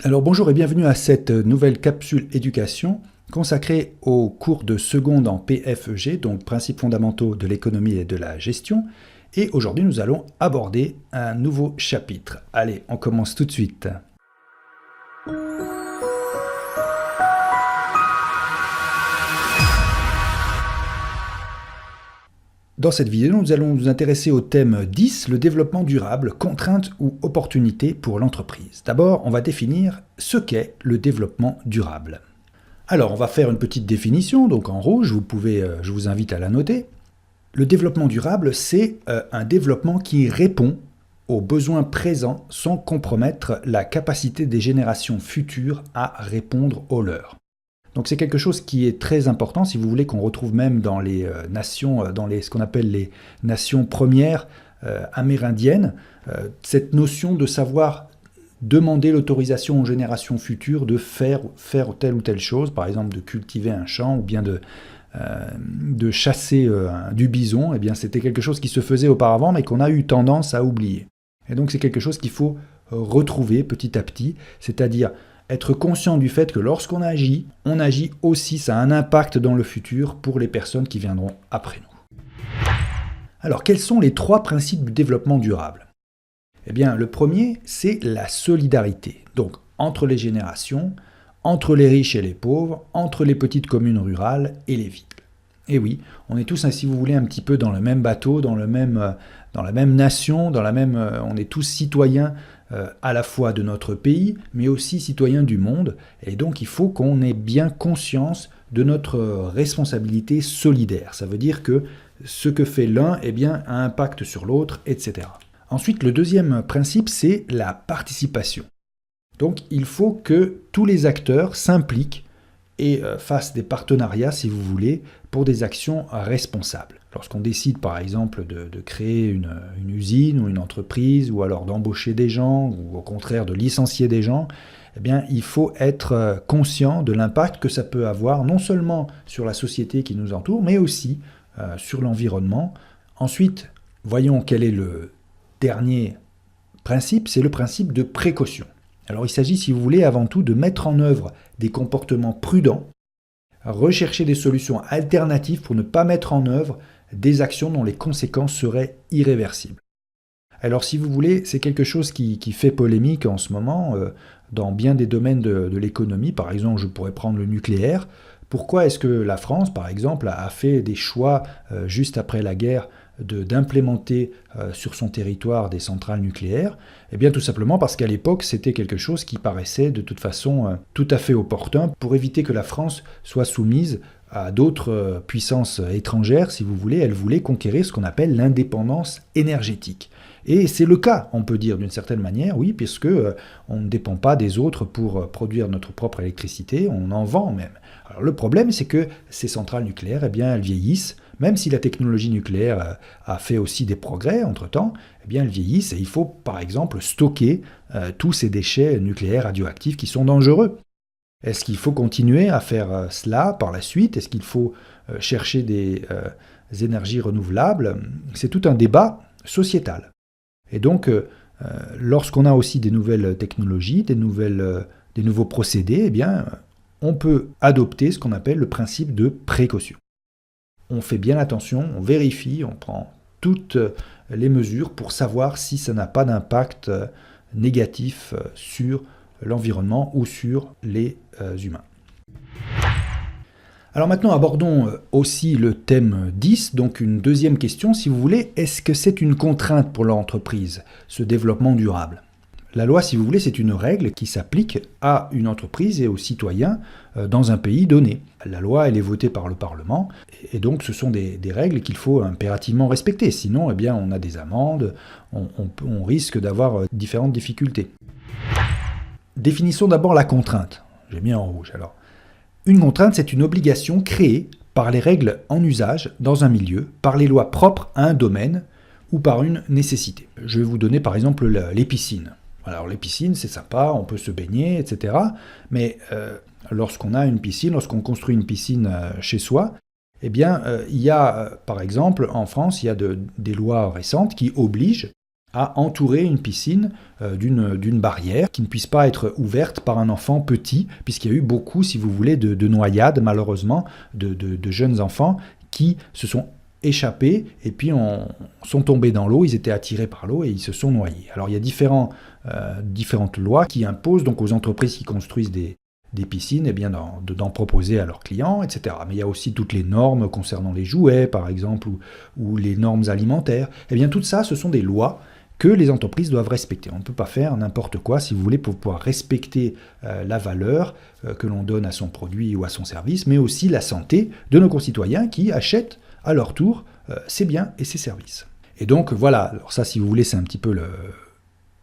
Alors bonjour et bienvenue à cette nouvelle capsule éducation consacrée aux cours de seconde en PFEG, donc principes fondamentaux de l'économie et de la gestion. Et aujourd'hui nous allons aborder un nouveau chapitre. Allez, on commence tout de suite. Dans cette vidéo, nous allons nous intéresser au thème 10, le développement durable, contraintes ou opportunités pour l'entreprise. D'abord, on va définir ce qu'est le développement durable. Alors, on va faire une petite définition, donc en rouge, je vous invite à la noter. Le développement durable, c'est un développement qui répond aux besoins présents sans compromettre la capacité des générations futures à répondre aux leurs. Donc c'est quelque chose qui est très important, si vous voulez, qu'on retrouve même dans les nations, ce qu'on appelle les nations premières amérindiennes, cette notion de savoir demander l'autorisation aux générations futures de faire telle ou telle chose, par exemple de cultiver un champ ou bien de chasser du bison. Eh bien, c'était quelque chose qui se faisait auparavant mais qu'on a eu tendance à oublier. Et donc c'est quelque chose qu'il faut retrouver petit à petit, c'est-à-dire être conscient du fait que lorsqu'on agit, on agit aussi, ça a un impact dans le futur pour les personnes qui viendront après nous. Alors, quels sont les 3 principes du développement durable ? Eh bien, le premier, c'est la solidarité. Donc, entre les générations, entre les riches et les pauvres, entre les petites communes rurales et les villes. Et oui, on est tous, si vous voulez, un petit peu dans le même bateau, dans la même nation, on est tous citoyens à la fois de notre pays, mais aussi citoyens du monde. Et donc, il faut qu'on ait bien conscience de notre responsabilité solidaire. Ça veut dire que ce que fait l'un, eh bien, a un impact sur l'autre, etc. Ensuite, le deuxième principe, c'est la participation. Donc, il faut que tous les acteurs s'impliquent et fassent des partenariats, si vous voulez, pour des actions responsables. Lorsqu'on décide, par exemple, de créer une usine ou une entreprise, ou alors d'embaucher des gens, ou au contraire de licencier des gens, eh bien, il faut être conscient de l'impact que ça peut avoir, non seulement sur la société qui nous entoure, mais aussi sur l'environnement. Ensuite, voyons quel est le dernier principe, c'est le principe de précaution. Alors il s'agit, si vous voulez, avant tout de mettre en œuvre des comportements prudents, rechercher des solutions alternatives pour ne pas mettre en œuvre des actions dont les conséquences seraient irréversibles. Alors si vous voulez, c'est quelque chose qui fait polémique en ce moment dans bien des domaines de l'économie. Par exemple, je pourrais prendre le nucléaire. Pourquoi est-ce que la France, par exemple, a fait des choix juste après la guerre d'implémenter sur son territoire des centrales nucléaires? Eh bien tout simplement parce qu'à l'époque c'était quelque chose qui paraissait de toute façon tout à fait opportun pour éviter que la France soit soumise à d'autres puissances étrangères, si vous voulez. Elle voulait conquérir ce qu'on appelle l'indépendance énergétique. Et c'est le cas, on peut dire d'une certaine manière, oui, puisque on ne dépend pas des autres pour produire notre propre électricité, on en vend même. Alors le problème, c'est que ces centrales nucléaires, eh bien, elles vieillissent. Même si la technologie nucléaire a fait aussi des progrès entre-temps, eh bien, elles vieillissent et il faut, par exemple, stocker tous ces déchets nucléaires radioactifs qui sont dangereux. Est-ce qu'il faut continuer à faire cela par la suite? Est-ce qu'il faut chercher des énergies renouvelables? C'est tout un débat sociétal. Et donc, lorsqu'on a aussi des nouvelles technologies, des nouveaux procédés, eh bien, on peut adopter ce qu'on appelle le principe de précaution. On fait bien attention, on vérifie, on prend toutes les mesures pour savoir si ça n'a pas d'impact négatif sur l'environnement ou sur les humains. Alors maintenant, abordons aussi le thème 10, donc une deuxième question, si vous voulez. Est-ce que c'est une contrainte pour l'entreprise, ce développement durable ? La loi, si vous voulez, c'est une règle qui s'applique à une entreprise et aux citoyens dans un pays donné. La loi, elle est votée par le Parlement, et donc ce sont des règles qu'il faut impérativement respecter. Sinon, eh bien, on a des amendes, on risque d'avoir différentes difficultés. Définissons d'abord la contrainte. J'ai mis en rouge, alors. Une contrainte, c'est une obligation créée par les règles en usage dans un milieu, par les lois propres à un domaine ou par une nécessité. Je vais vous donner par exemple les piscines. Alors les piscines, c'est sympa, on peut se baigner, etc. Mais lorsqu'on a une piscine, lorsqu'on construit une piscine chez soi, eh bien, il y a, par exemple, en France, il y a des lois récentes qui obligent à entourer une piscine d'une barrière qui ne puisse pas être ouverte par un enfant petit, puisqu'il y a eu beaucoup, si vous voulez, de noyades, malheureusement, de jeunes enfants qui se sont échappés et puis sont tombés dans l'eau, ils étaient attirés par l'eau et ils se sont noyés. Alors il y a différentes lois qui imposent donc aux entreprises qui construisent des piscines eh bien, d'en proposer à leurs clients, etc. Mais il y a aussi toutes les normes concernant les jouets, par exemple, ou les normes alimentaires. Eh bien, tout ça, ce sont des lois que les entreprises doivent respecter. On ne peut pas faire n'importe quoi, si vous voulez, pour pouvoir respecter la valeur que l'on donne à son produit ou à son service, mais aussi la santé de nos concitoyens qui achètent à leur tour ses biens et ses services. Et donc, voilà, alors ça, si vous voulez, c'est un petit peu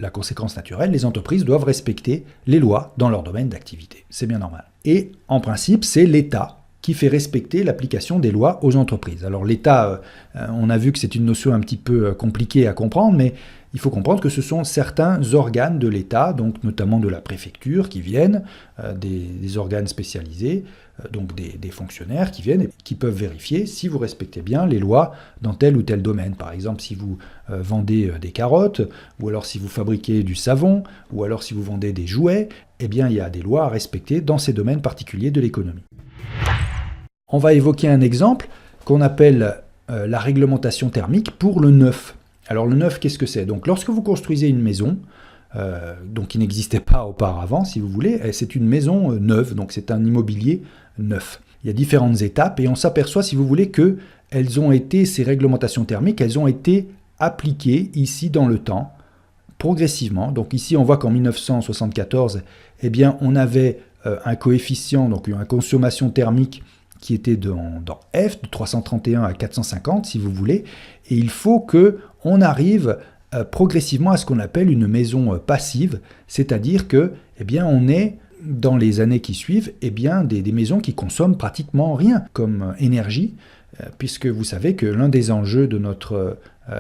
la conséquence naturelle, les entreprises doivent respecter les lois dans leur domaine d'activité. C'est bien normal. Et en principe, c'est l'État qui fait respecter l'application des lois aux entreprises. Alors l'État, on a vu que c'est une notion un petit peu compliquée à comprendre, mais il faut comprendre que ce sont certains organes de l'État, donc notamment de la préfecture, qui viennent, des organes spécialisés, donc des fonctionnaires qui viennent et qui peuvent vérifier si vous respectez bien les lois dans tel ou tel domaine. Par exemple, si vous vendez des carottes, ou alors si vous fabriquez du savon, ou alors si vous vendez des jouets, eh bien il y a des lois à respecter dans ces domaines particuliers de l'économie. On va évoquer un exemple qu'on appelle la réglementation thermique pour le neuf. Alors le neuf, qu'est-ce que c'est? Donc lorsque vous construisez une maison, donc qui n'existait pas auparavant, si vous voulez, c'est une maison neuve, donc c'est un immobilier neuf. Il y a différentes étapes et on s'aperçoit, si vous voulez, que ces réglementations thermiques, elles ont été appliquées ici dans le temps, progressivement. Donc ici, on voit qu'en 1974, eh bien, on avait un coefficient, donc une consommation thermique qui était dans F, de 331 à 450, si vous voulez, et il faut qu'on arrive progressivement à ce qu'on appelle une maison passive, c'est-à-dire que, eh bien, on est, dans les années qui suivent, eh bien, des maisons qui consomment pratiquement rien comme énergie, puisque vous savez que l'un des enjeux de notre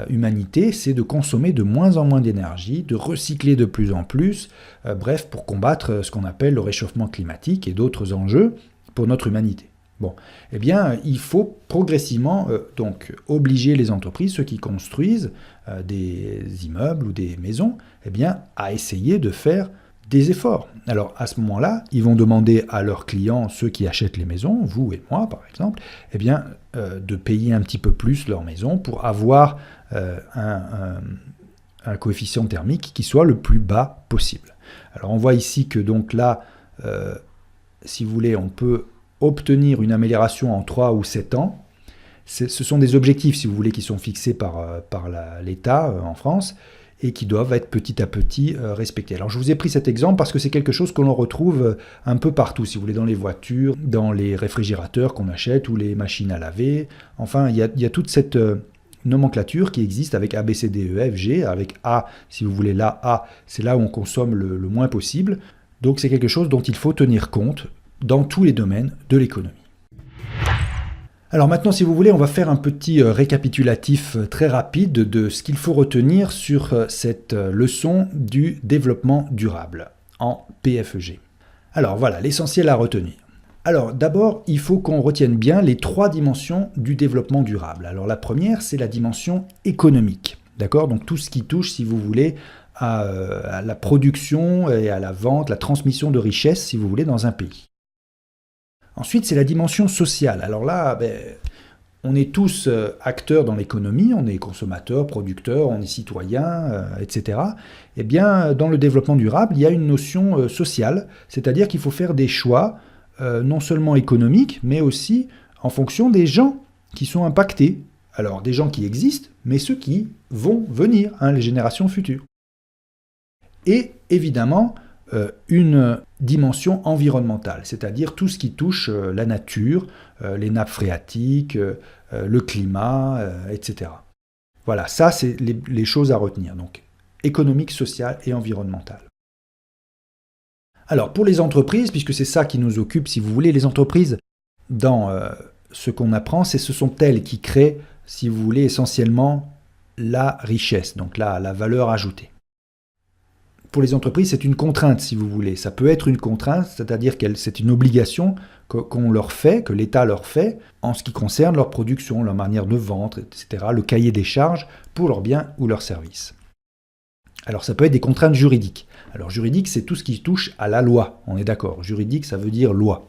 humanité, c'est de consommer de moins en moins d'énergie, de recycler de plus en plus, bref, pour combattre ce qu'on appelle le réchauffement climatique et d'autres enjeux pour notre humanité. Bon, eh bien, il faut progressivement donc obliger les entreprises, ceux qui construisent des immeubles ou des maisons, eh bien, à essayer de faire des efforts. Alors, à ce moment-là, ils vont demander à leurs clients, ceux qui achètent les maisons, vous et moi par exemple, eh bien, de payer un petit peu plus leur maison pour avoir un coefficient thermique qui soit le plus bas possible. Alors, on voit ici que donc là, si vous voulez, on peut obtenir une amélioration en 3 ou 7 ans. Ce sont des objectifs, si vous voulez, qui sont fixés par l'État en France et qui doivent être petit à petit respectés. Alors je vous ai pris cet exemple parce que c'est quelque chose que l'on retrouve un peu partout, si vous voulez, dans les voitures, dans les réfrigérateurs qu'on achète ou les machines à laver. Enfin, il y a toute cette nomenclature qui existe avec A, B, C, D, E, F, G, avec A, si vous voulez, là, A, c'est là où on consomme le moins possible. Donc c'est quelque chose dont il faut tenir compte dans tous les domaines de l'économie. Alors maintenant, si vous voulez, on va faire un petit récapitulatif très rapide de ce qu'il faut retenir sur cette leçon du développement durable en PFG. Alors voilà, l'essentiel à retenir. Alors d'abord, il faut qu'on retienne bien les 3 dimensions du développement durable. Alors la première, c'est la dimension économique. D'accord? Donc tout ce qui touche, si vous voulez, à la production et à la vente, la transmission de richesses, si vous voulez, dans un pays. Ensuite, c'est la dimension sociale. Alors là, on est tous acteurs dans l'économie, on est consommateurs, producteurs, on est citoyens, etc. Eh bien, dans le développement durable, il y a une notion sociale, c'est-à-dire qu'il faut faire des choix, non seulement économiques, mais aussi en fonction des gens qui sont impactés. Alors, des gens qui existent, mais ceux qui vont venir, les générations futures. Et évidemment, une dimension environnementale, c'est-à-dire tout ce qui touche la nature, les nappes phréatiques, le climat, etc. Voilà, ça c'est les choses à retenir, donc économique, sociale et environnementale. Alors pour les entreprises, puisque c'est ça qui nous occupe, si vous voulez, les entreprises, dans ce qu'on apprend, ce sont elles qui créent, si vous voulez, essentiellement la richesse, donc la valeur ajoutée. Pour les entreprises, c'est une contrainte, si vous voulez. Ça peut être une contrainte, c'est-à-dire que c'est une obligation qu'on leur fait, que l'État leur fait, en ce qui concerne leur production, leur manière de vendre, etc., le cahier des charges pour leurs biens ou leurs services. Alors ça peut être des contraintes juridiques. Alors juridique, c'est tout ce qui touche à la loi, on est d'accord. Juridique, ça veut dire loi.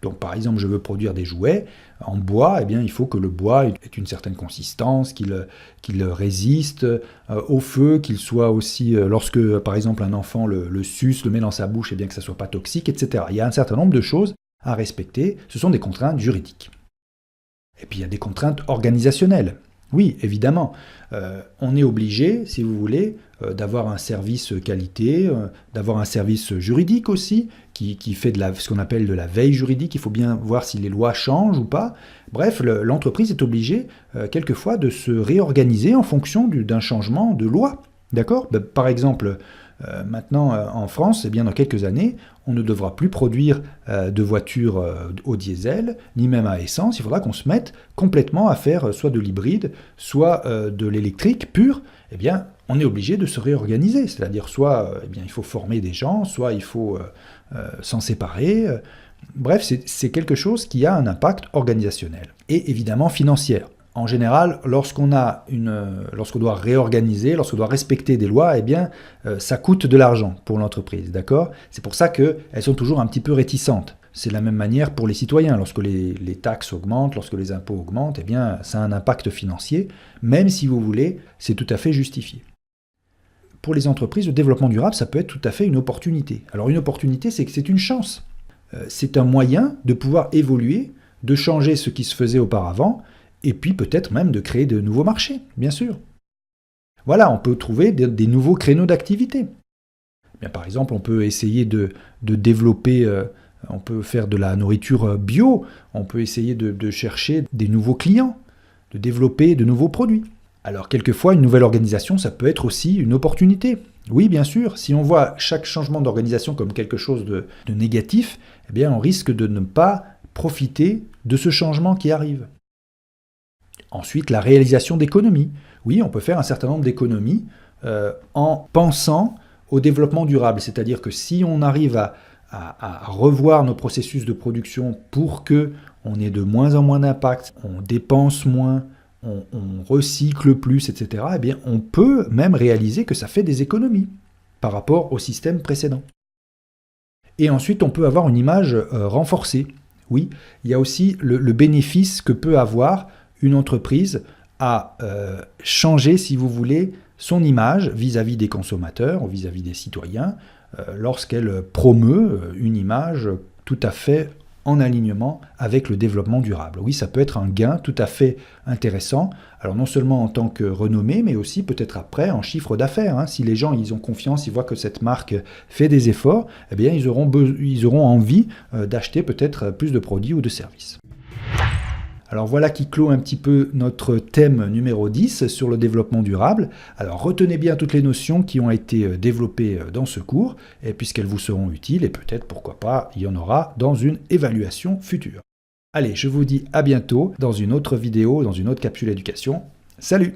Donc par exemple, je veux produire des jouets en bois, eh bien il faut que le bois ait une certaine consistance, qu'il résiste au feu, qu'il soit aussi, lorsque par exemple un enfant le suce, le met dans sa bouche, eh bien que ça ne soit pas toxique, etc. Il y a un certain nombre de choses à respecter, ce sont des contraintes juridiques. Et puis il y a des contraintes organisationnelles. Oui, évidemment, on est obligé, si vous voulez, d'avoir un service qualité, d'avoir un service juridique aussi, qui fait ce qu'on appelle de la veille juridique. Il faut bien voir si les lois changent ou pas. Bref, l'entreprise est obligée, quelquefois, de se réorganiser en fonction d'un changement de loi. D'accord ? Par exemple, maintenant, en France, eh bien, dans quelques années, on ne devra plus produire de voitures au diesel, ni même à essence. Il faudra qu'on se mette complètement à faire soit de l'hybride, soit de l'électrique pur. Eh bien, on est obligé de se réorganiser. C'est-à-dire, soit eh bien, il faut former des gens, soit il faut s'en séparer. Bref, c'est quelque chose qui a un impact organisationnel et évidemment financier. En général, lorsqu'on doit réorganiser, lorsqu'on doit respecter des lois, eh bien, ça coûte de l'argent pour l'entreprise, d'accord ? C'est pour ça qu'elles sont toujours un petit peu réticentes. C'est la même manière pour les citoyens. Lorsque les taxes augmentent, lorsque les impôts augmentent, eh bien, ça a un impact financier, même si vous voulez, c'est tout à fait justifié. Pour les entreprises, le développement durable, ça peut être tout à fait une opportunité. Alors une opportunité, c'est que c'est une chance. C'est un moyen de pouvoir évoluer, de changer ce qui se faisait auparavant, et puis peut-être même de créer de nouveaux marchés, bien sûr. Voilà, on peut trouver des nouveaux créneaux d'activité. Bien, par exemple, on peut essayer de développer, on peut faire de la nourriture bio, on peut essayer de chercher des nouveaux clients, de développer de nouveaux produits. Alors, quelquefois, une nouvelle organisation, ça peut être aussi une opportunité. Oui, bien sûr, si on voit chaque changement d'organisation comme quelque chose de négatif, eh bien, on risque de ne pas profiter de ce changement qui arrive. Ensuite, la réalisation d'économies. Oui, on peut faire un certain nombre d'économies en pensant au développement durable. C'est-à-dire que si on arrive à revoir nos processus de production pour qu'on ait de moins en moins d'impact, on dépense moins, on recycle plus, etc., eh bien, on peut même réaliser que ça fait des économies par rapport au système précédent. Et ensuite, on peut avoir une image renforcée. Oui, il y a aussi le bénéfice que peut avoir une entreprise à changer, si vous voulez, son image vis-à-vis des consommateurs ou vis-à-vis des citoyens lorsqu'elle promeut une image tout à fait en alignement avec le développement durable. Oui, ça peut être un gain tout à fait intéressant, alors non seulement en tant que renommée, mais aussi peut-être après en chiffre d'affaires. Si les gens ils ont confiance, ils voient que cette marque fait des efforts, eh bien ils auront envie d'acheter peut-être plus de produits ou de services. Alors voilà qui clôt un petit peu notre thème numéro 10 sur le développement durable. Alors retenez bien toutes les notions qui ont été développées dans ce cours, et puisqu'elles vous seront utiles, et peut-être, pourquoi pas, il y en aura dans une évaluation future. Allez, je vous dis à bientôt dans une autre vidéo, dans une autre capsule éducation. Salut!